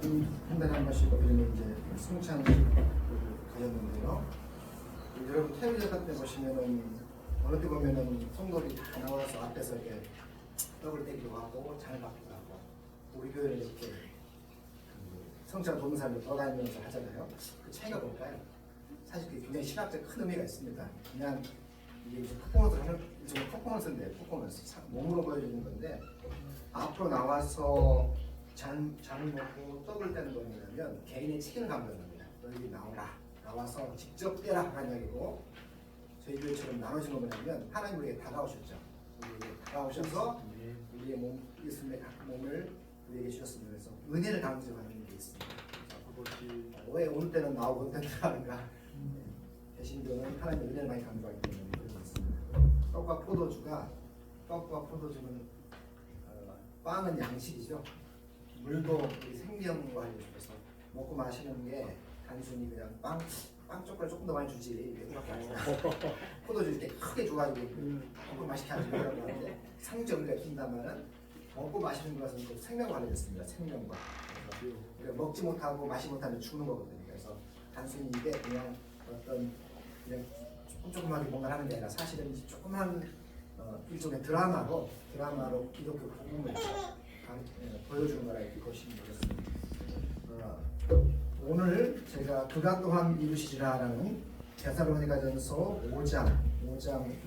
한 달에 한 번씩 우리는 이제 승찬식을 가졌는데요. 여러분 텔레비전 같은 데 보시면은 어느 때 보면은 성도들이 다 나와서 앞에서 이렇게 떡을 떼기도 하고 잔을 받기도 하고 우리 교회는 이렇게 성찬 동사를 돌아다니면서 하잖아요. 그 차이가 뭘까요? 사실 그게 굉장히 신학적 큰 의미가 있습니다. 그냥 이게 이제 퍼포먼스 하는 일종의 퍼포먼스인데 퍼포먼스 몸으로 보여주는 건데 앞으로 나와서 잔을 먹고 떡을 떼는 거 뭐냐면 개인의 책임을 감는 겁니다. 너희들이 나와서 직접 떼라 하는 이야기고 저희 교회처럼 나눠진 거 뭐냐면 하나님 우리에게 다가오셨죠. 우리에게 다가오셔서 우리의 예수님의 몸을 우리에게 주셨습니다. 그래서 은혜를 강조하는 게 있습니다. 왜 오늘 때는 나오고 오늘 때는 나오는가? 개신교는 하나님의 은혜를 많이 강조하기 때문에 그런 게 있습니다. 떡과 포도주는 빵은 양식이죠. 물도 생명과 관련해서 먹고 마시는 게 단순히 그냥 빵 쪽을 조금 더 많이 주지 그렇게 아니라 포도주 이렇게 크게 줘가지고 먹고 맛있게 하는 거라고 하는데 상점을 낀다면은 먹고 마시는 것은 또 생명과 관련됐습니다. 생명과 그래서 먹지 못하고 마시 못하면 죽는 거거든요. 그래서 단순히 이게 그냥 어떤 그냥 조금하게 뭔가 하는 게 아니라 사실은 조그만 일종의 드라마로 기독교 복음을 보여주는 거라 이렇게 보시면 되겠습니다. 오늘 제가 그가 또한 이루시리라라는 데살로니가전서 5장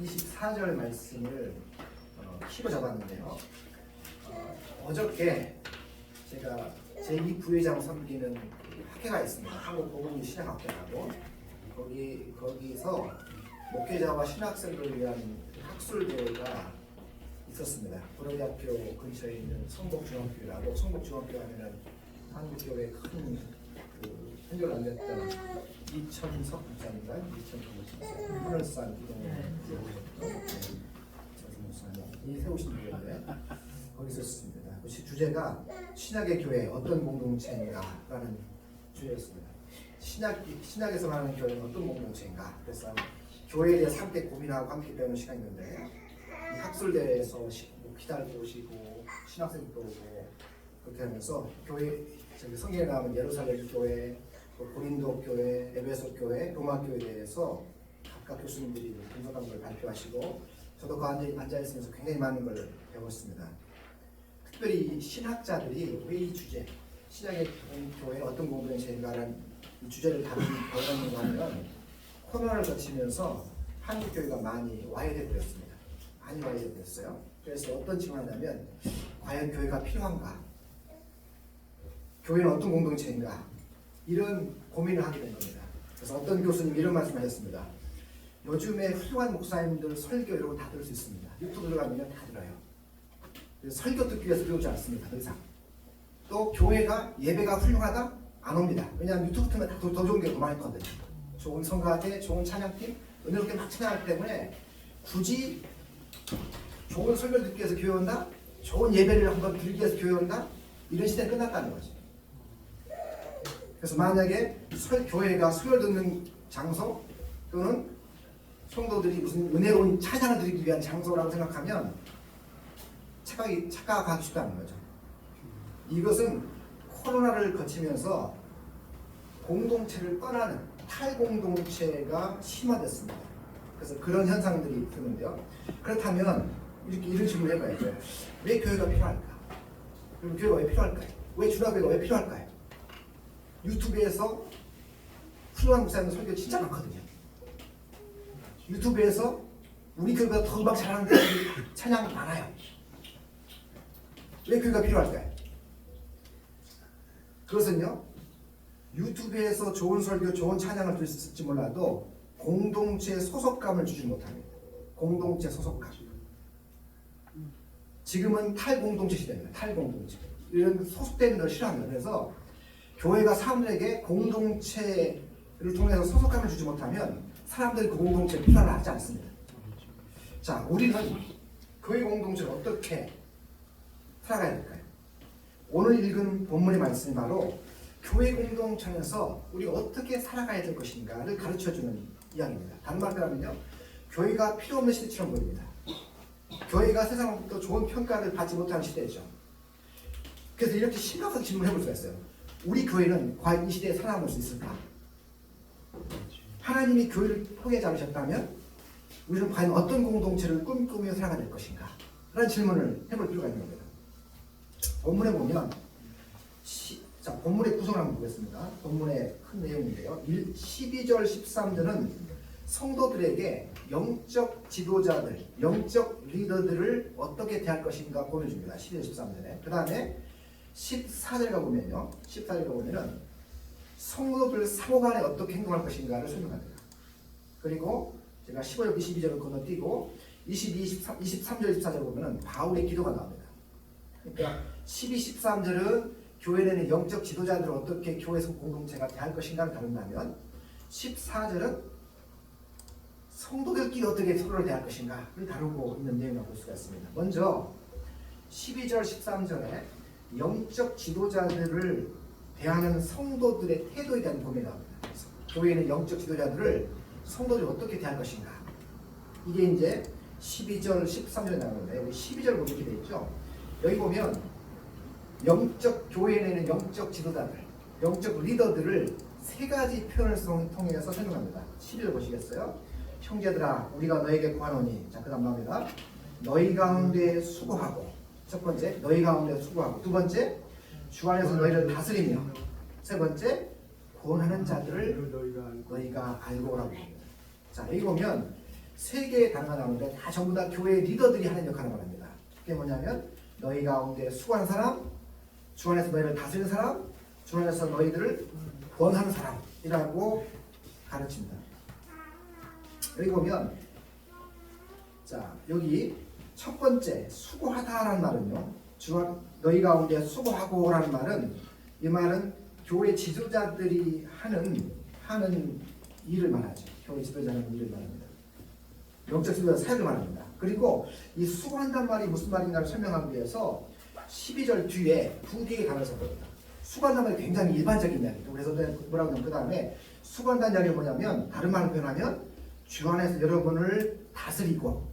24절 말씀을 키로 잡았는데요. 어저께 제가 제2부회장 섬기는 학회가 있습니다. 한국 복음이 신학학회라고 거기서 목회자와 신학생들을 위한 학술대회가 있었습니다. 고려대학교 근처에 있는 성북중앙교회라고 성북중앙교회 하면은 한국교회 큰 한결 안 됐던 이천석 목사님과 하늘산 이동이 세우신 교회인데 거기서 있었습니다. 그 주제가 신약의 교회 어떤 공동체인가라는 주제였습니다. 신약에서 말하는 교회는 어떤 공동체인가? 그래서 교회에 대해서 함께 고민하고 함께 배우는 시간이었는데 이 학술대회에서 기다리고 오시고 신학생도 오고 그렇게 하면서 교회 성경에 나오는 예루살렘 교회, 고린도 교회, 에베소 교회, 로마 교회에 대해서 각각 교수님들이 분석한 걸 발표하시고 저도 그 앉아 있으면서 굉장히 많은 걸 배웠습니다. 특별히 이 신학자들이 왜 이 주제 신약의 교회 어떤 공동체인가라는 이 주제를 다루는가 하면 코로나를 거치면서 한국 교회가 많이 와해되었습니다. 많이 와해되었어요. 그래서 어떤 질문을 하냐면 과연 교회가 필요한가? 교회는 어떤 공동체인가? 이런 고민을 하게 된 겁니다. 그래서 어떤 교수님이 이런 말씀을 하셨습니다. 요즘에 훌륭한 목사님들 설교 이런 거 다 들을 수 있습니다. 유튜브 들어가면 다 들어요. 그래서 설교 듣기 위해서 배우지 않습니다. 더 이상. 또 교회가 예배가 훌륭하다? 안 옵니다. 왜냐하면 유튜브 틀면 더 좋은 게 더 많거든요. 좋은 성가대, 좋은 찬양팀, 은혜롭게 막 찬양하기 때문에 굳이 좋은 설교를 듣기 위해서 교회 온다? 좋은 예배를 한번 드리기 위해서 교회 온다? 이런 시대는 끝났다는 거죠. 그래서 만약에 교회가 설교 듣는 장소 또는 성도들이 무슨 은혜로운 찬양을 드리기 위한 장소라고 생각하면 착각하기 쉽다는 거죠. 이것은 코로나를 거치면서 공동체를 떠나는 탈공동체가 심화됐습니다. 그래서 그런 현상들이 드는데요. 그렇다면 이런 질문을 해봐야죠. 왜 교회가 필요할까? 그럼 교회가 왜 필요할까요? 왜 주라교회가 왜 필요할까요? 유튜브에서 훌륭한 목사님 설교 진짜 많거든요. 유튜브에서 우리 교회가 더 음악 잘하는데 찬양 많아요. 왜 교회가 필요할까요? 그것은요, 유튜브에서 좋은 설교, 좋은 찬양을 들을 수 있을지 몰라도 공동체 소속감을 주지 못합니다. 공동체 소속감. 지금은 탈공동체 시대입니다. 탈공동체. 이런 소속되는 걸 싫어합니다. 그래서 교회가 사람들에게 공동체를 통해서 소속감을 주지 못하면 사람들이 그 공동체를 필요로 하지 않습니다. 자, 우리는 교회 공동체를 어떻게 살아가야 될까요? 오늘 읽은 본문의 말씀이 바로 교회 공동체에서 우리가 어떻게 살아가야 될 것인가를 가르쳐주는 이야기입니다. 다른 말로 하면요, 교회가 필요 없는 시대처럼 보입니다. 교회가 세상으로부터 좋은 평가를 받지 못하는 시대죠. 그래서 이렇게 심각한 질문을 해볼 수가 있어요. 우리 교회는 과연 이 시대에 살아남을 수 있을까? 하나님이 교회를 포기하지 않으셨다면 우리는 과연 어떤 공동체를 꿈꾸며 살아가야 될 것인가? 라는 질문을 해볼 필요가 있는 겁니다. 본문에 보면 본문의 구성을 한번 보겠습니다. 본문의 큰 내용인데요. 12절 13절은 성도들에게 영적 지도자들, 영적 리더들을 어떻게 대할 것인가 보여줍니다. 12절 13절에. 그 다음에 14절 가보면요. 14절 가보면은 성도들 사고간에 어떻게 행동할 것인가를 설명합니다. 그리고 제가 15절, 22절을 건너뛰고 23절, 24절 보면은 바울의 기도가 나옵니다. 그러니까 12, 13절은 교회에는 영적 지도자들을 어떻게 교회에서 공동체가 대할 것인가를 다룬다면 14절은 성도들끼리 어떻게 서로를 대할 것인가를 다루고 있는 내용을 볼 수가 있습니다. 먼저 12절, 13절에 영적 지도자들을 대하는 성도들의 태도에 대한 고민이 나옵니다. 교회에는 영적 지도자들을 성도들이 어떻게 대할 것인가. 이게 이제 12절, 13절에 나오는데 우리 12절 보게 되어 있죠. 여기 보면 교회에는 영적 지도자들, 영적 리더들을 세 가지 표현을 통해서 설명합니다. 12절 보시겠어요? 형제들아 우리가 너에게 구하노니. 자, 그 다음 나옵니다. 너희 가운데 수고하고. 첫 번째, 너희 가운데 수고하고. 두 번째, 주 안에서 너희를 다스리며. 세 번째, 구원하는 자들을 너희가 알고 오라고 합니다. 자, 여기 보면 세 개의 단어가 나오는데 다 전부 다 교회의 리더들이 하는 역할을 말합니다. 그게 뭐냐면 너희 가운데 수고하는 사람, 주 안에서 너희를 다스리는 사람, 주 안에서 너희들을 구원하는 사람이라고 가르칩니다. 여기 보면 자, 여기 첫 번째 수고하다라는 말은요. 너희 가운데 수고하고라는 말은 이 말은 교회 지도자들이 하는 일을 말하죠. 교회 지도자는 일을 말합니다. 영적 지도자 사역을 말합니다. 그리고 이 수고한다는 말이 무슨 말인가를 설명하기 위해서 12절 뒤에 두 개의 단어를 씁니다. 수고한다는 말이 굉장히 일반적인 이야기죠. 그래서 뭐라고 하냐면 그 다음에 수고한다는 이야기가 뭐냐면 다른 말로 표현하면 주 안에서 여러분을 다스리고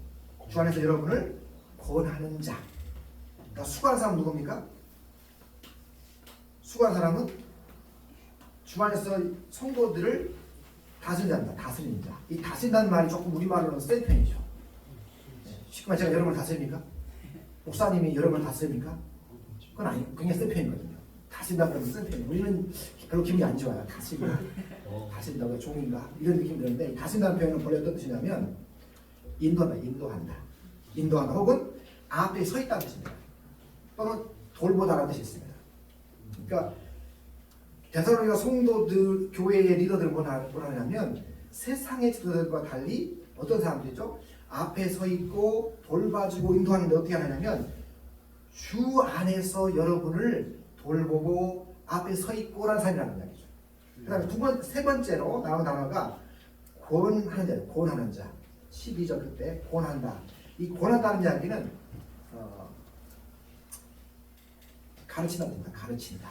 주 안에서 여러분을 권하는 자. 그러니까 수고하는 사람은 누굽니까? 수고하는 사람은 주 안에서 성도들을 다스린다. 다스리는 자. 이 다스린다는 말이 조금 우리말로는 센 편이죠. 쉽게 말해 제가 여러분을 다스립니까? 목사님이 여러분을 다스립니까? 그건 아니에요. 굉장히 센 편이거든요. 다스린다고 하면 센 편이에요. 우리는 별로 기분이 안 좋아요. 다스린다고 종인가 이런 느낌이 드는데 다스린다는 표현은 본래 어떤 뜻이냐면 인도한다 혹은 앞에 서 있다는 뜻입니다. 또는 돌보다라는 뜻이 있습니다. 그러니까 데살로니가 성도들 교회의 리더들 뭐라 하냐면 세상의 지도자들과 달리 어떤 사람들이죠? 앞에 서 있고 돌봐주고 인도하는데 어떻게 하냐면 주 안에서 여러분을 돌보고 앞에 서 있고라는 사람이라는 이야기죠. 그 다음에 세 번째로 나온 단어가 권하는 자. 12절 그때 권한다. 이 권한다는 이야기는 가르친다는 뜻입니다.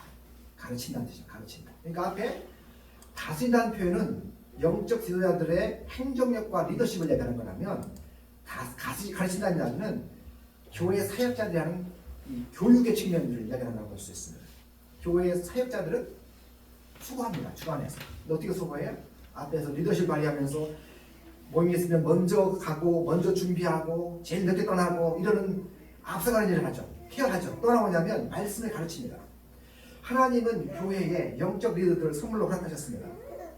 가르친다는 뜻이죠. 가르친다. 그러니까 앞에 다스린다는 표현은 영적 지도자들의 행정력과 리더십을 얘기하는 거라면 가르친다는 이야기는 교회 사역자들이 하는 이 교육의 측면들을 이야기한다고 볼 수 있습니다. 교회의 사역자들은 수고합니다. 주 안에서. 어떻게 수고해요? 앞에서 리더십 발휘하면서 모임이 있으면 먼저 가고 먼저 준비하고 제일 늦게 떠나고 이러는 앞서가는 일을 하죠. 케어하죠. 또 하나 뭐냐면 말씀을 가르칩니다. 하나님은 교회에 영적 리더들을 선물로 허락하셨습니다.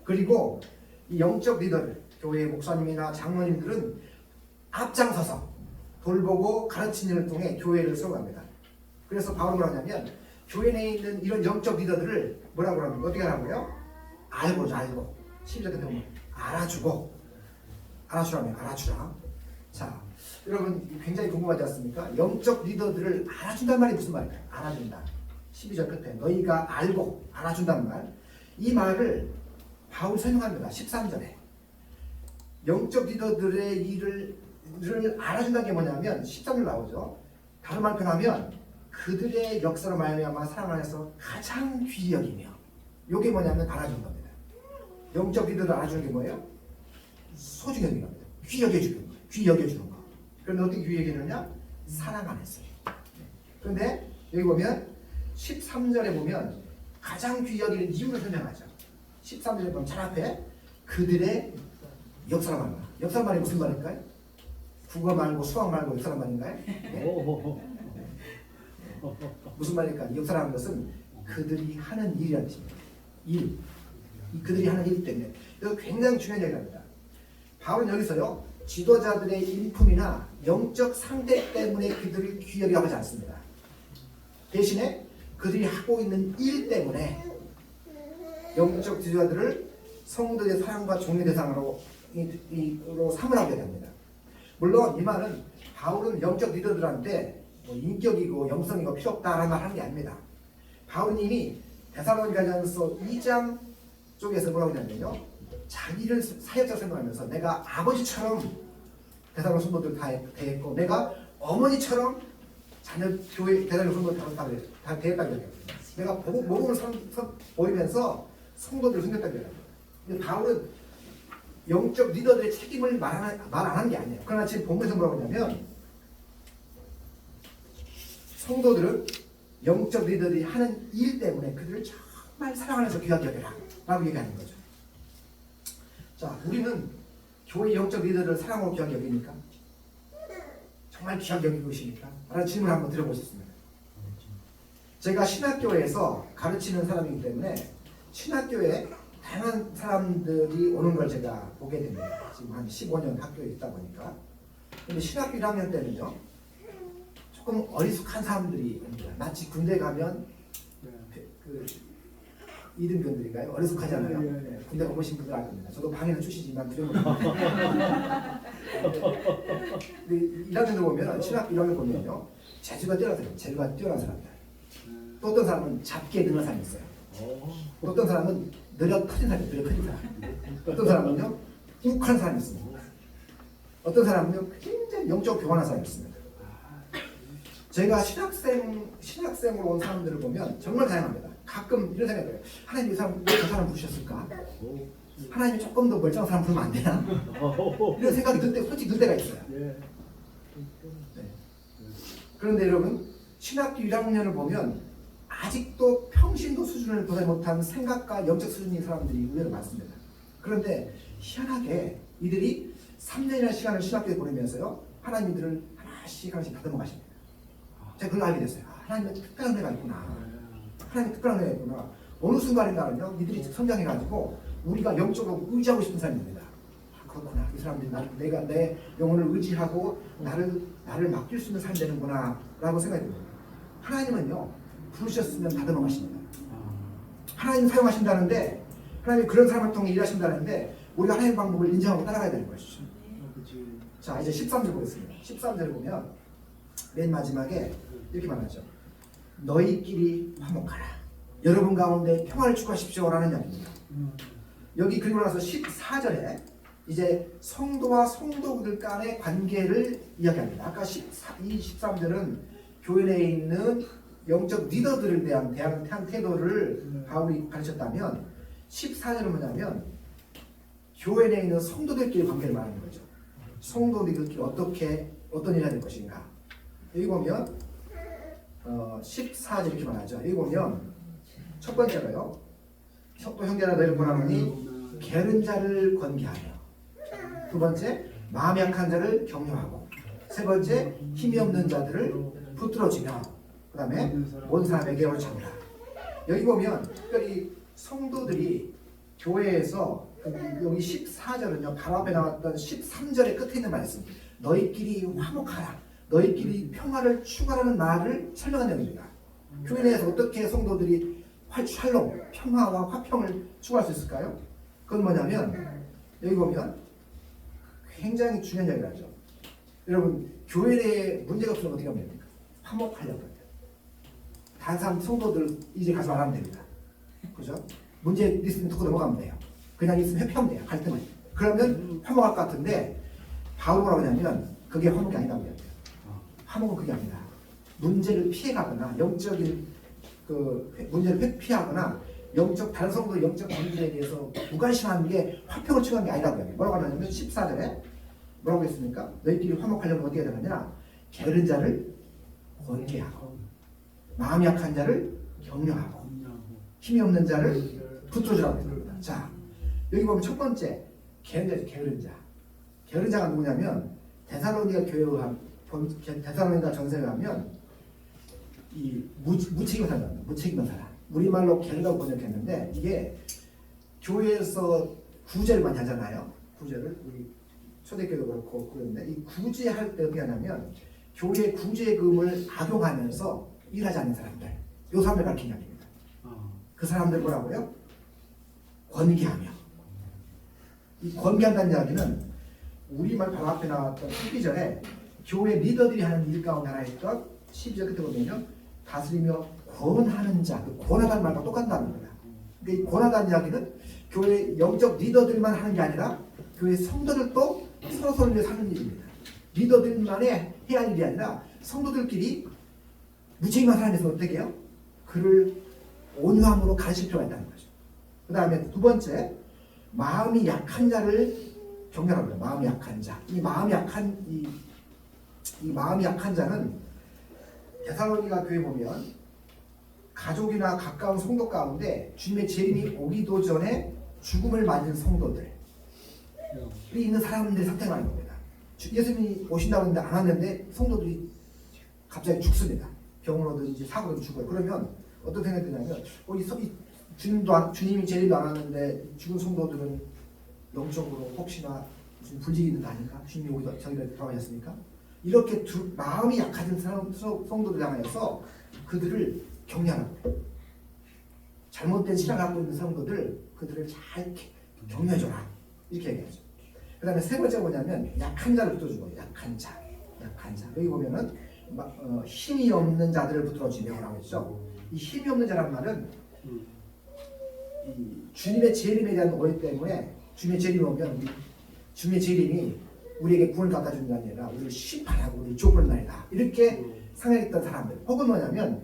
그리고 이 영적 리더들, 교회의 목사님이나 장로님들은 앞장서서 돌보고 가르치는 일을 통해 교회를 세워갑니다. 그래서 바울은 뭐라 하냐면 교회 내에 있는 이런 영적 리더들을 뭐라고 합니까? 어떻게 하라고요? 알고 12절 끝에 보면 알아주라. 자, 여러분 굉장히 궁금하지 않습니까? 영적 리더들을 알아준다는 말이 무슨 말일까요? 알아준다. 12절 끝에 너희가 알고 알아준다는 말. 이 말을 바울이 설명합니다. 13절에 영적 리더들의 일을 알아준다는 게 뭐냐면 13절 나오죠. 다른 말 표현하면 그들의 역사로 말미암아 사람 안에서 가장 귀히 여기며 이게 뭐냐면 알아주는 겁니다. 영적 리더를 알아주는 게 뭐예요? 소중히 여기는 겁니다. 귀히 여겨주는 거. 그런데 어떻게 귀히 여기느냐? 사랑 안에서. 그런데 여기 보면 13절에 보면 가장 귀히 여기는 이유를 설명하죠. 13절에 보면 잘 앞에 그들의 역사란 말이야. 역사란 말이 무슨 말일까요? 국어 말고 수학 말고 역사란 말인가요? 네? 무슨 말일까요? 역사라는 것은 그들이 하는 일이라는 뜻입니다. 일. 그들이 하는 일 때문에. 이거 굉장히 중요한 얘기입니다. 바울은 여기서요, 지도자들의 인품이나 영적 상태 때문에 그들을 귀히 여기라고 하지 않습니다. 대신에 그들이 하고 있는 일 때문에 영적 지도자들을 성도의 사랑과 종의 대상으로 삼으라고 얘기합니다. 물론 이 말은 바울은 영적 리더들한테 뭐 인격이고 영성이고 필요 없다라는 말 하는 게 아닙니다. 바울은 이미 데살로니가전서 2장 쪽에서 뭐라고 하냐면요, 자기를 사역자 생각하면서 내가 아버지처럼 데살로니가 성도들 다 대했고 내가 어머니처럼 자녀 교회 데살로니가 성도들 다 대했다는 얘기예요. 내가 모범을 보이면서 성도들을 섬겼다는 얘기예요. 근데 바울은 영적 리더들의 책임을 말 안 하는 게 아니에요. 그러나 지금 본문에서 뭐라고 하냐면 성도들은 영적 리더들이 하는 일 때문에 그들을 정말 사랑하면서 귀하게 여겨라 라고 얘기하는 거죠. 자, 우리는 교회 영적 리더를 사랑하고 귀하게 여깁니까? 정말 귀하게 여기고 계십니까? 라는 질문을 한번 드려보셨습니다. 제가 신학교에서 가르치는 사람이기 때문에 신학교에 다양한 사람들이 오는 걸 제가 보게 됩니다. 지금 한 15년 학교에 있다 보니까. 근데 신학교 1학년 때는요, 조금 어리숙한 사람들이 옵니다. 마치 군대 가면 그 이등병들인가요? 어리숙하잖아요. 네, 군대 가보신 분들 알겁니다. 저도 방해는 출시지만 두려움을 근데 1학년을 보면, 신학교 1학년 보면요, 재주가 뛰어난 사람들. 또 어떤 사람은 잡기에 능한 사람이 있어요. 또 어떤 사람은 느려 터진 사람이 느려 터진 사람. 어떤 사람은요, 욱한 사람이 있습니다. 어떤 사람은요, 굉장히 영적으로 교만한 사람이 있습니다. 제가 신학생으로 온 사람들을 보면 정말 다양합니다. 가끔 이런 생각이 들어요. 하나님 왜 저 사람 부르셨을까? 하나님이 조금 더 멀쩡한 사람 부르면 안 되나? 이런 생각이 솔직히 들 때가 있어요. 네. 그런데 여러분, 신학교 1학년을 보면 아직도 평신도 수준을 도달하지 못한 생각과 영적 수준인 사람들이 의외로 많습니다. 그런데 희한하게 이들이 3년이라는 시간을 신학교에 보내면서요, 하나님 이들을 하나씩 다듬어 가십니다. 제가 그걸 알게 됐어요. 하나님의 특별한 은혜가 있구나. 하나님의 특별한 은혜가 있구나. 어느 순간인가는요, 이들이 성장해가지고 우리가 영적으로 의지하고 싶은 사람입니다. 그렇구나. 이 사람들이 내가 내 영혼을 의지하고 나를 맡길 수 있는 사람이 되는구나 라고 생각이 듭니다. 하나님은요, 부르셨으면 다듬어 가십니다. 하나님 사용하신다는데, 하나님이 그런 사람을 통해 일하신다는데 우리가 하나님의 방법을 인정하고 따라가야 되는 것이죠. 자, 이제 13절 보겠습니다. 13절 보면 맨 마지막에 이렇게 말하죠. 너희끼리 화목하라. 여러분 가운데 평화를 추구하십시오 라는 이야기입니다. 여기 그리고 나서 14절에 이제 성도와 성도들 간의 관계를 이야기합니다. 아까 13절은 교회 내에 있는 영적 리더들에 대한 태도를 바울이 가르쳤다면 14절은 뭐냐면 교회 내에 있는 성도들끼리 관계를 말하는 거죠. 성도들끼리 어떤 일을 해야 될 것인가. 여기 보면 14절 이렇게 말하죠. 여기 보면 첫 번째로요, 또 형제라 너희를 권하노니 게으른 자를 권계하며, 두 번째 마음이 약한 자를 격려하고, 세 번째 힘이 없는 자들을 붙들어주며, 그 다음에 모든 사람에게 영을 참으라. 여기 보면 특별히 성도들이 교회에서 여기 14절은요, 바로 앞에 나왔던 13절의 끝에 있는 말씀, 너희끼리 화목하라, 너희끼리 평화를 추구하라는 말을 설명한 내용입니다. 교회 내에서 어떻게 성도들이 샬롬, 평화와 화평을 추구할 수 있을까요? 그건 뭐냐면 여기 보면 굉장히 중요한 이야기를 하죠. 여러분, 교회 내에 문제가 없으면 어떻게 하면 됩니까? 화목하려고 해요. 다른 사람 성도들 이제 가서 말하면 됩니다. 그죠? 문제 있으면 듣고 넘어가면 돼요. 그냥 있으면 회피하면 돼요. 갈등을. 그러면 화목할 것 같은데 바울이 뭐라고 하냐면 그게 화목이 아니라고 해요. 화목은 그게 아니다. 문제를 피해가거나 영적인 문제를 회피하거나 다른 성도의 영적 관계에 대해서 무관심하는 게 화평을 추구하는 게 아니라고 해요. 뭐라고 하냐면 14절에 뭐라고 했습니까? 너희끼리 화목하려면 어떻게 해야 되느냐? 게으른 자를 권계하고 마음이 약한 자를 격려하고 힘이 없는 자를 붙들어주라고 했습니다. 자, 여기 보면 첫 번째 게으르자죠. 게으른 자. 게으른 자가 누구냐면 데살로니가 데살로니가 전서에 가면 이 무책임한 사람, 무책임한 사람. 우리말로 게으르다고 번역했는데 이게 교회에서 구제를 많이 하잖아요. 구제를 우리 초대교회도 그렇고 그런데 이 구제할 때 어떻게 하냐면 교회 구제금을 악용하면서 일하지 않는 사람들, 요 사람들 가르치는 이야기입니다. 그 사람들 뭐라고요? 권계하며. 이 권계한다는 이야기는 우리말 바로 앞에 나왔던 12절에 교회 리더들이 하는 일 가운데 하나 했던 12절 끝에 보면요, 다스리며 권하는 자, 그 권하다는 말과 똑같다는 겁니다. 그러니까 이 권하다는 이야기는 교회 영적 리더들만 하는 게 아니라 교회 성도들도 서로서를 위해 사는 일입니다. 리더들만의 해야 할 일이 아니라 성도들끼리 무책임한 사람에서 어떻게 해요? 그를 온유함으로 가르칠 필요가 있다는 거죠. 그 다음에 두 번째, 마음이 약한 자를 경멸합니다. 마음이 약한 자. 이 마음이 약한 자는 데살로니가 교회 보면 가족이나 가까운 성도 가운데 주님의 재림이 오기도 전에 죽음을 맞은 성도들이 있는 사람들이 선택하는 겁니다. 예수님이 오신다고 했는데 안 왔는데 성도들이 갑자기 죽습니다. 병으로든지 사고로 죽어요. 그러면 어떤 생각이 드냐면 주님이 재림도 안 왔는데 죽은 성도들은 영적으로 혹시나 무슨 불직이 있는 거 아닌가? 주님이 오기도 저기를 돌아가셨으니까 이렇게 마음이 약해진 성도들 향해서 그들을 격려하고 잘못된 신앙을 갖고 있는 성도들 그들을 잘 격려해줘라 이렇게 얘기하죠. 그 다음에 세 번째가 뭐냐면 약한 자를 붙들어주고 약한 자 여기 보면은 힘이 없는 자들을 붙들어주며라고 했죠. 이 힘이 없는 자란 말은 이 주님의 재림에 대한 오해 때문에 주님의 재림이 오면 주님의 재림이 우리에게 구원을 갖다 주는 게 아니라 우리를 심판하고 우리를 쫓는 날이다 이렇게 생각했던 사람들 혹은 뭐냐면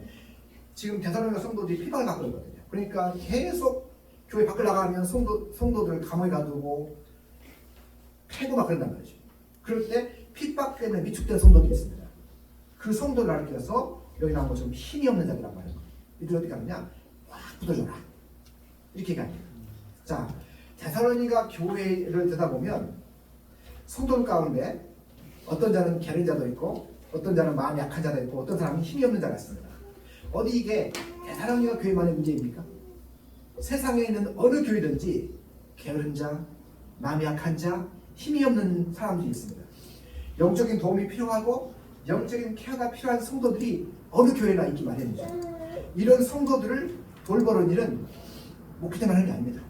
지금 데살로니가 성도들이 핍박을 받고 있거든요. 그러니까 계속 교회 밖을 나가면 성도들을 감옥에 가두고 패고 막 그런단 말이죠. 그럴 때 핍박 때문에 위축된 성도들이 있습니다. 그 성도를 가르쳐서 여기 나온 것처럼 힘이 없는 자들이란 말이에요. 이들 어떻게 하느냐? 확 붙어줘라 이렇게 얘기합니다. 자, 데살로니가 교회를 듣다 보면 성도들 가운데 어떤 자는 게으른 자도 있고 어떤 자는 마음이 약한 자도 있고 어떤 사람은 힘이 없는 자가 있습니다. 어디 이게 데살로니가 교회만의 문제입니까? 세상에 있는 어느 교회든지 게으른 자, 마음이 약한 자, 힘이 없는 사람들이 있습니다. 영적인 도움이 필요하고 영적인 케어가 필요한 성도들이 어느 교회나 있기 마련이죠. 이런 성도들을 돌보는 일은 목회자만 하는 게 아닙니다.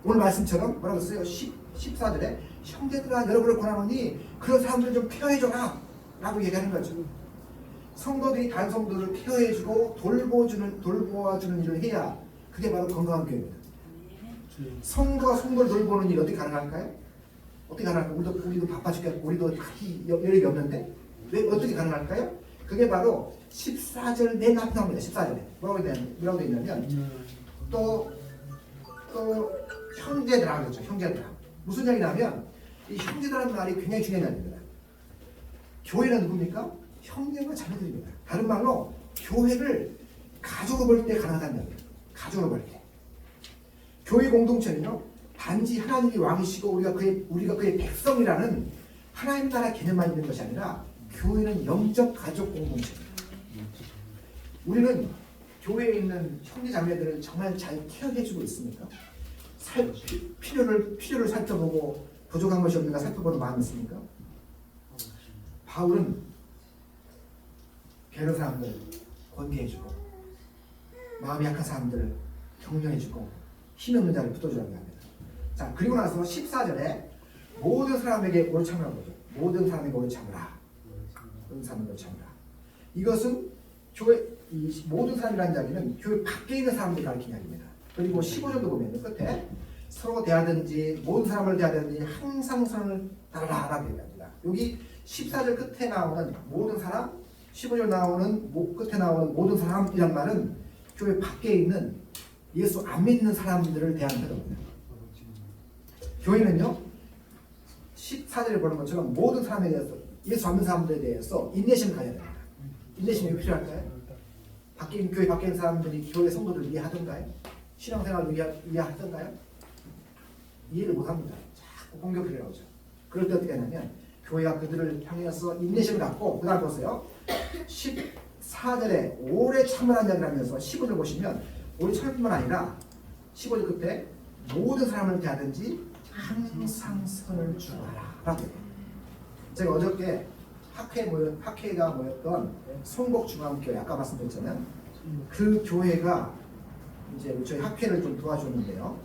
오늘 말씀처럼 뭐라고 했어요? 14절에 형제들아 여러분을 권하노니 그런 사람들을 좀 케어해줘라 라고 얘기하는 거죠. 성도들이 다른 성도들을 케어해주고 돌보아주는 일을 해야 그게 바로 건강한 교회입니다. 성도가 성도를 돌보는 일이 어떻게 가능할까요? 어떻게 가능할까요? 우리도 바빠 죽겠고 우리도 여력이 없는데 왜 어떻게 가능할까요? 그게 바로 14절 맨 앞에 나옵니다. 14절에 뭐라고 되어 있냐면 또 형제들아 그렇죠. 형제들아 무슨 얘기냐면 이 형제들이라는 말이 굉장히 중요한 말입니다. 교회는 누굽니까? 형제와 자매들입니다. 다른 말로 교회를 가족으로 볼 때 가능하다는 얘기예요. 가족으로 볼 때. 교회 공동체는요, 단지 하나님이 왕이시고 우리가 그의 백성이라는 하나님 나라 개념만 있는 것이 아니라 교회는 영적 가족 공동체입니다. 우리는 교회에 있는 형제 자매들을 정말 잘 케어해주고 있습니까? 필요를 살펴보고 부족한 것이 없는가 살펴보는 마음이 있습니까? 바울은 게으른 사람들 권계해주고 마음이 약한 사람들을 격려해주고 힘 없는 자를 붙어주라고 합니다. 자, 그리고 나서 14절에 모든 사람에게 오래 참으라고 하죠. 모든 사람에게 오래 참으라. 모든 사람에게 오래 참으라. 이것은 이 모든 사람이라는 이야기는 교회 밖에 있는 사람들이 가르치는 이야기입니다. 그리고 15절도 보면 끝에 서로 대하든지 모든 사람을 대하든지 항상 선을 따르라라고 얘기합니다. 여기 14절 끝에 나오는 모든 사람, 15절 나오는 끝에 나오는 모든 사람이란 말은 교회 밖에 있는 예수 안 믿는 사람들을 대하는 태도입니다. 교회는요 14절에 보는 것처럼 모든 사람에 대해서 예수 안 믿는 사람들에 대해서 인내심을 가져야 됩니다. 인내심이 필요할까요? 교회 밖에 있는 사람들이 교회 성도들을 이해하던가요? 신앙생활을 이해하던가요? 이해를 못합니다. 자꾸 공격을 해오죠. 그럴 때 어떻게 하냐면 교회가 그들을 향해서 인내심을 갖고 그 다음 보세요. 14절에 오래 참으라는 이야기를 하면서 15절 보시면 오래 참을뿐만 아니라 15절 끝에 모든 사람을 대하든지 항상 선을 주어라 라고 해요. 제가 어저께 학회가 모였던 송곡중앙교회 아까 말씀드렸잖아요. 그 교회가 이제 저희 학회를 좀 도와줬는데요.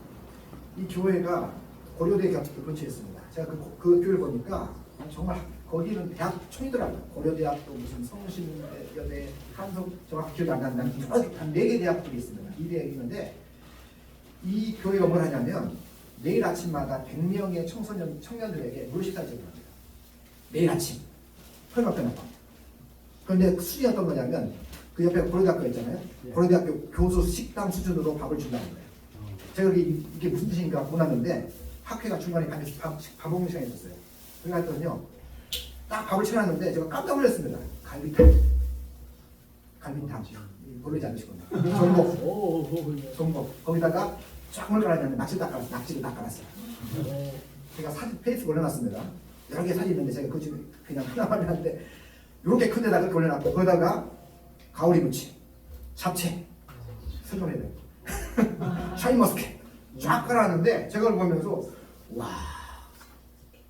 이 교회가 고려대 곁에 근처에 있습니다. 제가 그 교회를 보니까 정말 거기는 대학 총이더라고요. 고려대학도 무슨 성신여대, 한성 정확히 기억이 안 난다. 한 4개 대학들이 있습니다. 이 대학이 있는데 이 교회가 뭘 하냐면 매일 아침마다 100명의 청년들에게 물 식사를 제공합니다. 매일 아침. 설마 빼놓고. 그런데 수준이 어떤 거냐면 그 옆에 고려대학교 있잖아요. 고려대학교 교수 식당 수준으로 밥을 준다는 거예요. 제가 이게 무슨 뜻인가 보았는데 학회가 중간에 밥 먹는 시간이 있었어요. 그래가지고요 딱 밥을 쳐놨는데 제가 깜짝 놀랐습니다. 갈비탕 모르지 않으실 겁니다. 전복 거기다가 쫙물 깔아놨는데 낙지를 딱 깔았어요. 제가 사진 페이스북 올려놨습니다. 여러 개 사진 있는데 제가 그 중에 그냥 하나만 했는데 이렇게 큰 데다가 올려놨고 거기다가 가오리 무침, 잡채, 설명해요. 샤인머스켓 쫙 깔아놨는데 제가 그걸 보면서 와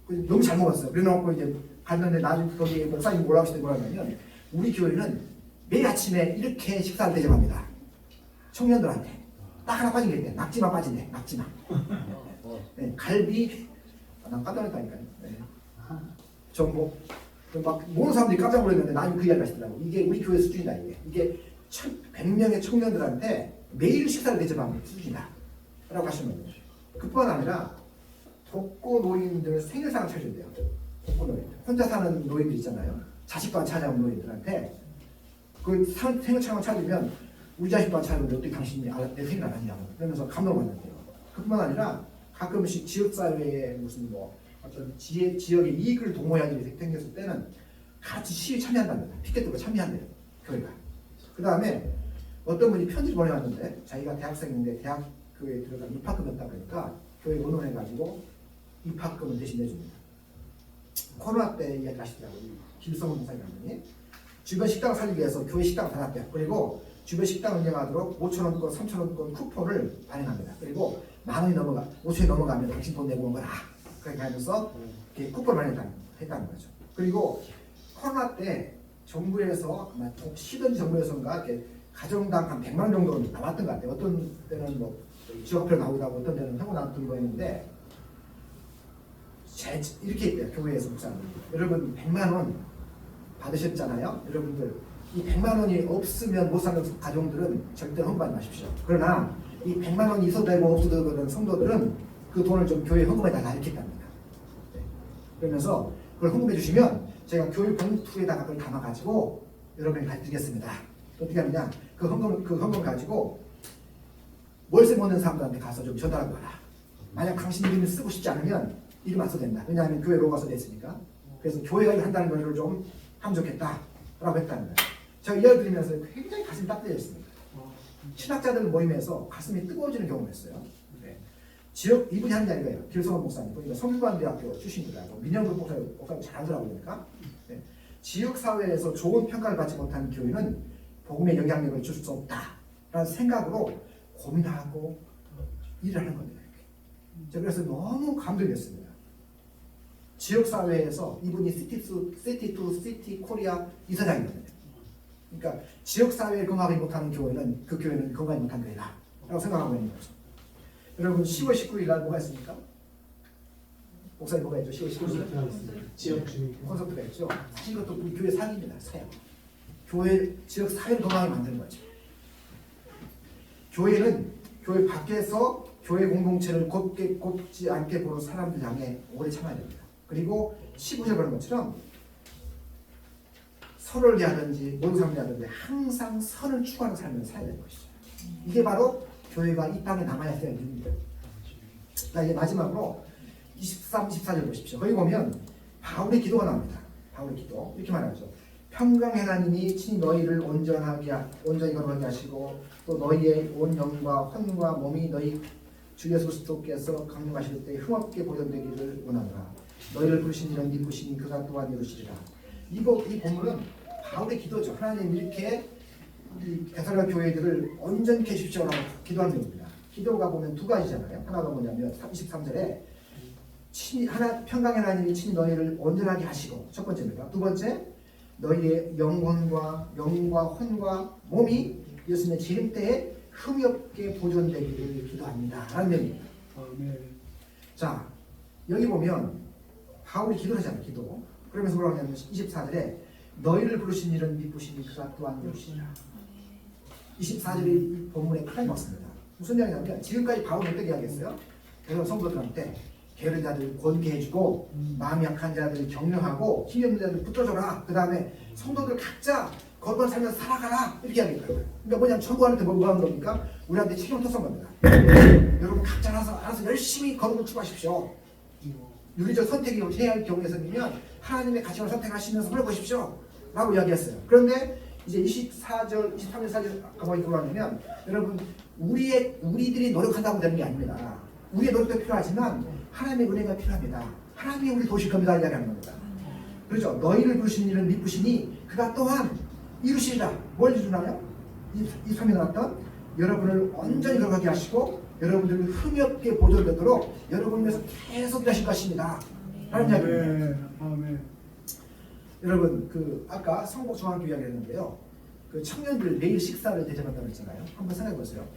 너무 잘 먹었어요. 그래놓고 이제 갔는데 나중에 거기 목사님 올라오실 때 뭐라 하냐면 우리 교회는 매일 아침에 이렇게 식사를 대접합니다. 청년들한테 딱 하나 빠진 게 있대. 낙지만 빠진대. 낙지만. 네, 갈비 난 깜짝 놀랐다니까요. 네. 전복 막 모르는 사람들이 깜짝 놀랐는데 나중에 그 이야기를 하시더라고. 이게 우리 교회 수준이다. 이게 100명의 청년들한테 매일 식사를 대접하는 수준이다 라고 하시는 거예요. 그뿐만 아니라 독거 노인들 생일상을 차려준대요. 독거 노인들 혼자 사는 노인들 있잖아요. 자식도 안 찾아온 노인들한테 그 생일상을 차리면 우리 자식도 안 찾아오는데 어떻게 당신이 내 생일 안 하냐고 그러면서 감동을 받는데요. 그뿐만 아니라 가끔씩 지역사회에 무슨 뭐 어떤 지역의 이익을 도모해야 일이 생겼을 때는 같이 시위에 참여한답니다. 피켓도 참여한대요. 교회가. 그 다음에 어떤 분이 편지를 보내왔는데 자기가 대학생인데 대학교에 들어가면 입학금 없다 보니까 교회 의논해가지고 입학금을 대신 내줍니다. 코로나 때 이야기 하시더라고요. 김성훈 목사님이 주변 식당을 살리기 위해서 교회 식당을 닫았대요. 그리고 주변 식당 운영하도록 5,000원권, 3,000원권 쿠폰을 발행합니다. 그리고 10,000원이 5,000원이 넘어가면 당신 돈 내고 온 거다. 그렇게 하면서 이렇게 쿠폰을 발행했다는 거죠. 그리고 코로나 때 정부에서 아마 시던 정부에서인가 이렇게 가정당 한 100만 원 정도 나왔던 것 같아요. 어떤 때는 뭐 지역별 나오고 어떤 때는 한국 나왔던 거였는데 이렇게 있대요. 교회에서 목사님. 여러분 100만 원 받으셨잖아요. 여러분들 이 100만 원이 없으면 못 사는 가정들은 절대 헌금하지 마십시오. 그러나 이 100만 원이 있어도 되고 없어도 되는 성도들은 그 돈을 좀 교회 헌금에다 가르쳤답니다. 네. 그러면서 그걸 헌금해 주시면 제가 교회 봉투에다가 그걸 담아가지고 여러분에게 가르치겠습니다. 어떻게 하느냐? 그 헌금 가지고 월세 먹는 사람들한테 가서 좀 전달하고 가라. 만약 당신 이름을 쓰고 싶지 않으면 이름 안 써도 된다. 왜냐하면 교회 로고가 써져 있으니까. 그래서 교회가 이걸 한다는 것을 좀 하면 좋겠다라고 했다는 거예요. 제가 이야기 들으면서 굉장히 가슴이 따뜻해졌습니다. 신학자들 모임에서 가슴이 뜨거워지는 경험을 했어요. 네. 지역 이분이 하는 이야기예요. 길성원 목사님 보니까 성균관대학교 출신이더라고. 민영국 목사님 잘 알더라고 보니까. 네. 지역 사회에서 좋은 평가를 받지 못한 교회는 복음의 영향력을 줄 수 없다라는 생각으로 고민하고 일을 하는 겁니다. 제가 그래서 너무 감동이었습니다. 지역 사회에서 이분이 시티 투 시티 코리아 이사장이거든요. 그러니까 지역 사회에 건강하지 못하는 교회는 그 교회는 건강하지 못한 교회다라고 생각하고 있는 거죠. 여러분 10월 19일 날 뭐가 있습니까? 목사님 뭐가 있죠? 10월 19일 지역 주민 콘서트가 있죠. 사실 그것도 우리 교회 사역입니다. 사역. 교회 지역 사회를 건강하게 만드는 거죠. 교회는 교회 밖에서 교회 공동체를 곱지 않게 보는 사람들 향해 오래 참아야 됩니다. 그리고 15절 그런 것처럼 서로를 대하든지 모든 사람을 대하든지 항상 선을 추구하는 삶을 살아야 되는 것이죠. 이게 바로 교회가 이 땅에 남아야 할 일입니다. 자, 이제 마지막으로 23, 24절 보십시오. 거기 보면 바울의 기도가 나옵니다. 바울의 기도 이렇게 말하죠. 평강 하나님이 친히 너희를 온전히 거룩하게 하시고 또 너희의 온 영과 혼과 몸이 너희 주 예수 그리스도께서 강림하실 때 흠없게 보존되기를 원하노라. 너희를 부르신 이는 믿으시니 그가 또한 이루시리라. 이 본문은 바울의 기도죠. 하나님 이렇게 이 데살로니가 교회들을 온전케 해주십시오라고 기도한 내용입니다. 기도가 보면 두 가지잖아요. 하나가 뭐냐면 23절에 평강의 하나님이 친히 너희를 온전하게 하시고, 첫 번째입니다. 두 번째, 너희의 영과 혼과 몸이 예수님의 재림 때에 흠이 없게 보존되기를 기도합니다 라는 내용입니다. 자, 여기 보면 바울이 기도하잖아요. 기도. 그러면서 뭐라고 하냐면 24절에 너희를 부르신 이는 믿으시니 그가 또한 이루시리라. 24절이 이 본문의 클라이막스입니다. 무슨 이야기냐면 지금까지 바울은 어떻게 이야기했어요? 그래서 성도들한테 게으른 자들 권케 해주고 마음이 약한 자들 격려하고 힘이 없는 자들 붙들어줘라. 그 다음에 성도들 각자 거룩한 삶에서 살아가라 이렇게 이야기했다고요. 그러니까 뭐냐면 전부한테 뭐가 하는 겁니까? 우리한테 책임 토성 겁니다. 여러분 각자 알아서 열심히 거룩을 추구하십시오. 윤리적 선택이 해야 할 경우에서는요 하나님의 가치관을 선택하시면서 살아보십시오 라고 이야기했어요. 그런데 이제 24절, 23절, 4절 가만히 들어가면 여러분 우리들이 노력한다고 되는 게 아닙니다. 우리의 노력도 필요하지만 하나님의 은혜가 필요합니다. 하나님이 우리 도실 겁니다 이야기하는 겁니다. 그렇죠. 너희를 부르신 이는 믿으시니 그가 또한 이루시리라. 뭘 이루나요? 이 3에 나왔던 여러분을 온전히 거룩하게 하시고 여러분들을 흠이 없게 보존되도록 여러분을 위해서 계속 하실 것입니다 라는 이야기입니다. 아멘. 여러분 그 아까 성복 중학교 이야기했는데요. 그 청년들 매일 식사를 대접한다고 했잖아요. 한번 생각해 보세요.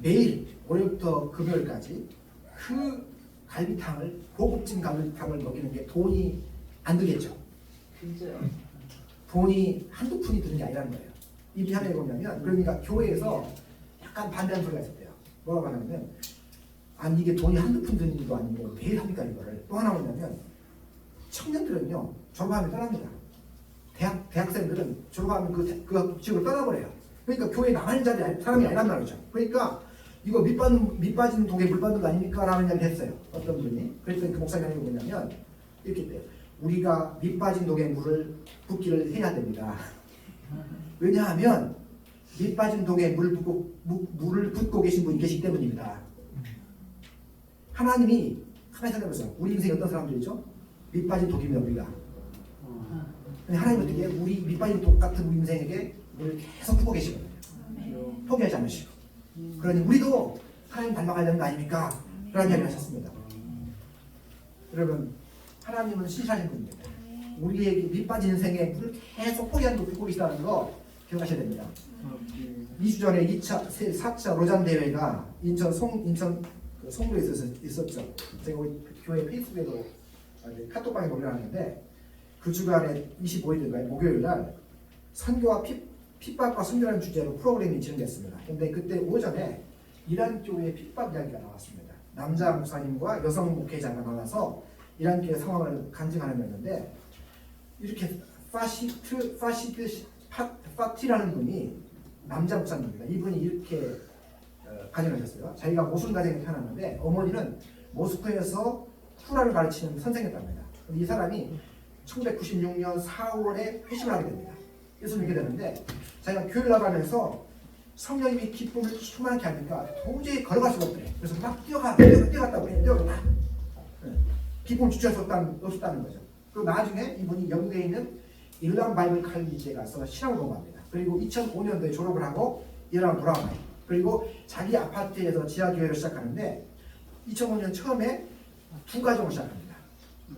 매일 월요일부터 금요일까지 그 갈비탕을 고급진 갈비탕을 먹이는 게 돈이 안 들겠죠. 진짜요? 돈이 한두 푼이 드는 게 아니라는 거예요. 이 비하에 보면 그러니까 교회에서 약간 반대하는 소리가 있었대요. 뭐라고 하냐면 아니 이게 돈이 한두 푼 드는 것도 아니고 매일 합니까 이거를. 또 하나 뭐냐면 청년들은요 졸업하면 떠납니다. 대학생들은 졸업하면 그 지역을 떠나버려요. 그러니까 교회에 나가는 사람이 아니란 말이죠. 그러니까 이거 밑 빠진 독에 물 빠진 거 아닙니까? 라는 이야기를 했어요. 어떤 분이. 그랬더니 그 목사님이 뭐냐면 이렇게 돼요. 우리가 밑 빠진 독에 물을 붓기를 해야 됩니다. 왜냐하면 밑 빠진 독에 물을 붓고 계신 분이 계시기 때문입니다. 하나님이 가만히 생각해보세요. 우리 인생이 어떤 사람들이죠? 밑 빠진 독입니다. 우리가. 하나님은 어떻게 우리 밑 빠진 독 같은 우리 인생에게 물을 계속 붓고 계시거든요. 포기하지 않으시고. 그러니 우리도 하나님 닮아가려는 거 아닙니까? 그런 이야기를 하셨습니다. 여러분 하나님은 신실하신 분입니다. 우리에게 밑 빠진 인생에 물을 계속 포기하는 거 붓고 계시다는 거 기억하셔야 됩니다. 2주 전에 4차 로잔 대회가 인천 송도에 있었죠. 제가 우리 교회 페이스북에도 카톡방에 올려놨는데 그 주간에 25일인가요? 목요일날 선교와 핍박과 순교라는 주제로 프로그램이 진행됐습니다. 근데 그때 오전에 이란 교회의 핍박 이야기가 나왔습니다. 남자 목사님과 여성 목회자가 나와서 이란 교회 상황을 간증하는 거였는데 이렇게 파티라는 분이 남자 목사님입니다. 이분이 이렇게 가정하셨어요. 자기가 모순 가정에 태어났는데 어머니는 모스크에서 쿠란을 가르치는 선생이었답니다. 이 사람이 1996년 4월에 회심을 하게 됩니다. 예수 믿게 되는데 자기가 교회를 나가면서 성령님이 기쁨을 충만하게 하니까 도저히 걸어갈 수가 없더래. 그래서 막 뛰어갔다고 해요. 뛰어갔다. 기쁨을 주체할 수 없었다는 거죠. 그리고 나중에 이분이 영국에 있는 일란 바이블 칼리지에 가서 신학을 공부합니다. 그리고 2005년도에 졸업을 하고 이란으로 돌아와요. 그리고 자기 아파트에서 지하교회를 시작하는데 2005년 처음에 2가정을 시작합니다.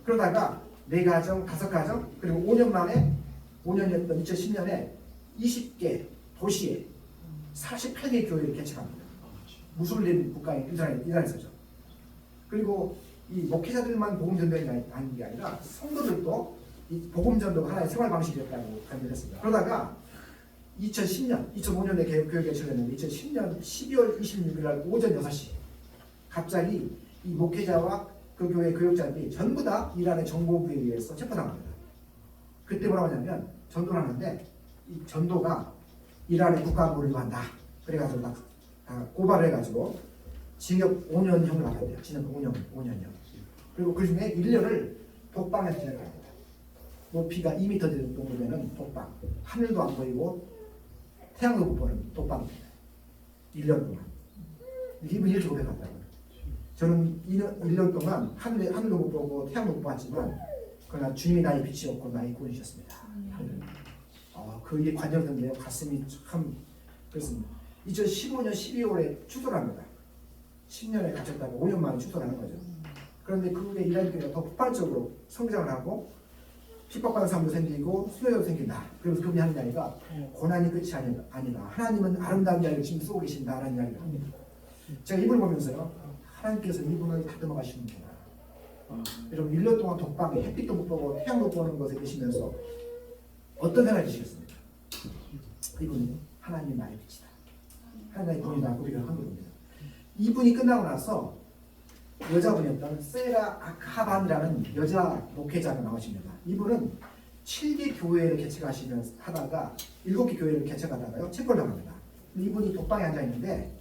그러다가 4가정, 5가정, 그리고 5년 만에 5년이었던 2010년에 20개 도시에 48개의 교회를 개척합니다. 무슬림 국가인 이란에서죠. 그리고 이 목회자들만 복음 전도에 하는 게 아니라 성도들도 이 복음 전도가 하나의 생활 방식이었다고 간주했습니다. 그러다가 2005년에 교회 개척을 했는데 2010년 12월 26일 날 오전 6시 갑자기 이 목회자와 그 교회 교역자들이 전부 다 이란의 정보부에 의해서 체포당합니다. 그때 뭐라고 하냐면 전도를 하는데 이 전도가 이란의 국가안보를 위한다. 그래가지고 막 고발을 해가지고 징역 5년형을 받아야 돼요. 징역 5년이요. 그리고 그 중에 1년을 독방에서 지내야 합니다. 높이가 2m 정도 되는 독방, 하늘도 안 보이고 태양도 못 보는 독방입니다. 1년 동안. 이분이 이렇게 고백한다고요. 저는 1년 동안 하늘도 못 보고 태양도 못 봤지만 그러나 주님이 나의 빛이었고 나의 구원이셨습니다. 그게 관여된데요. 가슴이 참 그렇습니다. 2015년 12월에 추도를 합니다. 10년에 갇혔다가 5년 만에 추도를 하는 거죠. 그런데 그 후에 이란교회가 더 폭발적으로 성장을 하고 핍박받는 사람도 생기고 수요도 생긴다. 그래서 그분이 하는 이야기가 고난이 끝이 아니다. 하나님은 아름다운 이야기를 지금 쓰고 계신다라는 이야기를 합니다. 제가 이분을 보면서요. 하나님께서 이분을 다듬어 가시는구나. 여러분 1년 동안 독방에 햇빛도 못 보고 태양도 못 보는 것에 계시면서 어떤 생각이 드시겠습니까? 이분은 하나님이 나의 빛이다. 하나님의 분이다. 고백을 한 겁니다. 이분이 끝나고 나서 여자분이었던 세라 아카반이라는 여자 목회자가 나오십니다. 이분은 7개 교회를 개척하시면서 하다가 7개 교회를 개척하다가요 체포를 당합니다. 이분이 독방에 앉아 있는데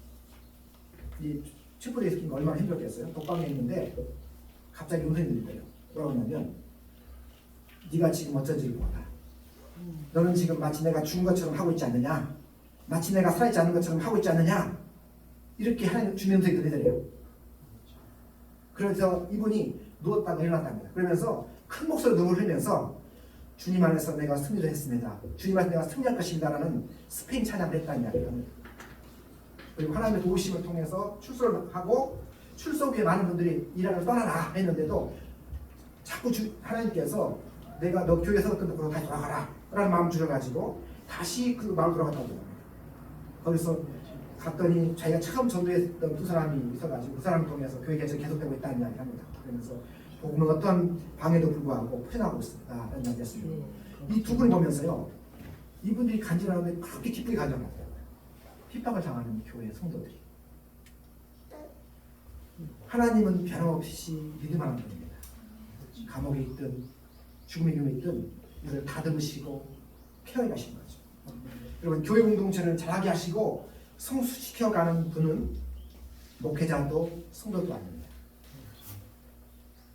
이 체포되어 있는 게 얼마나 힘들었겠어요? 독방에 있는데 갑자기 음성이 들려요. 뭐라고 하냐면 네가 지금 어쩐지를 몰라. 너는 지금 마치 내가 죽은 것처럼 하고 있지 않느냐? 마치 내가 살아있지 않은 것처럼 하고 있지 않느냐? 이렇게 하나님 주님 음성이 들리더래요. 그래서 이분이 누웠다가 일어났답니다. 그러면서 큰 목소리로 눈물을 흘리면서 주님 안에서 내가 승리를 했습니다. 주님 안에서 내가 승리할 것입니다라는 스페인 찬양을 했다는 이야기를 합니다. 그리고 하나님의 도우심을 통해서 출소를 하고 출소 후에 많은 분들이 이란을 떠나라 했는데도 자꾸 하나님께서 내가 너 교회 세웠던 데로 다시 돌아가라 라는 마음을 주셔가지고 다시 그 마음으로 돌아갔다고 합니다. 거기서 갔더니 자기가 처음 전도했던 두 사람이 있어가지고 그 사람을 통해서 교회 개척이 계속되고 있다는 이야기를 합니다. 그러면서 복음은 어떤 방해도 불구하고 퍼져나가고 있습니다 라는 이야기를 했습니다. 이 두 분을 보면서요 이분들이 간증하는데 그렇게 기쁘게 간증하더라고요. 핍박을 당하는 교회 성도들이 하나님은 변함없이 믿을만한 분입니다. 감옥에 있든 죽음의 균에 있든 이를 다듬으시고 케어해 가시는 거죠. 여러분 교회 공동체를 잘하게 하시고 성숙시켜가는 분은 목회자도 성도도 아닙니다.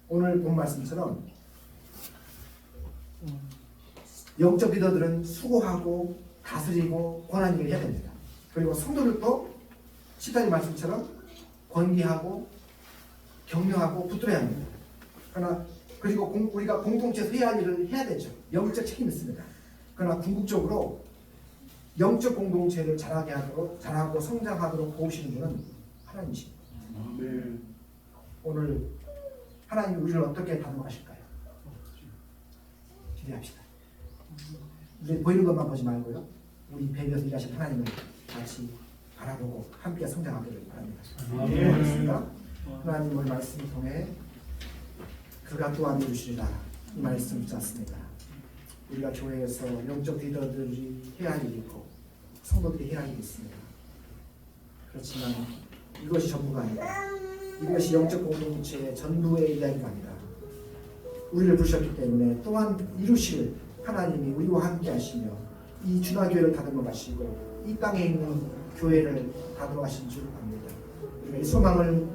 오늘 본 말씀처럼 영적 리더들은 수고하고 다스리고 권한 일을 해야 됩니다. 그리고 성도들도 14절 말씀처럼 권기하고 격려하고 붙들어야 합니다. 그러나 그리고 우리가 공동체에서 해야 할 일을 해야 되죠. 영적 책임이 있습니다. 그러나 궁극적으로 영적 공동체를 잘하고 성장하도록 도우시는 분은 하나님이십니다. 오늘 하나님이 우리를 어떻게 다듬어가실까요? 기대합시다. 이제 보이는 것만 보지 말고요. 우리 배에서 일하신 하나님을 같이 바라보고 함께 성장하기를 바랍니다. 그렇습니다. 하나님 오늘 말씀을 통해 그가 또한 이루시리라 이 말씀 있지 않습니까? 우리가 교회에서 영적 리더들이 해야 할 일이 있고 성도들이 해야 할 일이 있습니다. 그렇지만 이것이 전부가 아니다. 이것이 영적 공동체의 전부의 이야기가 아니다. 우리를 부르셨기 때문에 또한 이루실 하나님이 우리와 함께 하시며 이 준하교회를 다듬어 가시고 이 땅에 있는 교회를 다듬어 가신 줄 압니다. 우리가 이 소망을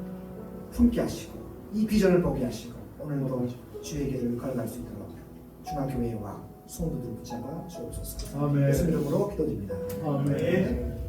품게 하시고 이 비전을 보게 하시고 오늘도 주의 길을 걸어갈 수 있도록 준하교회와 성도들을 붙잡아 주옵소서. 예수 이름으로 기도드립니다. 아멘.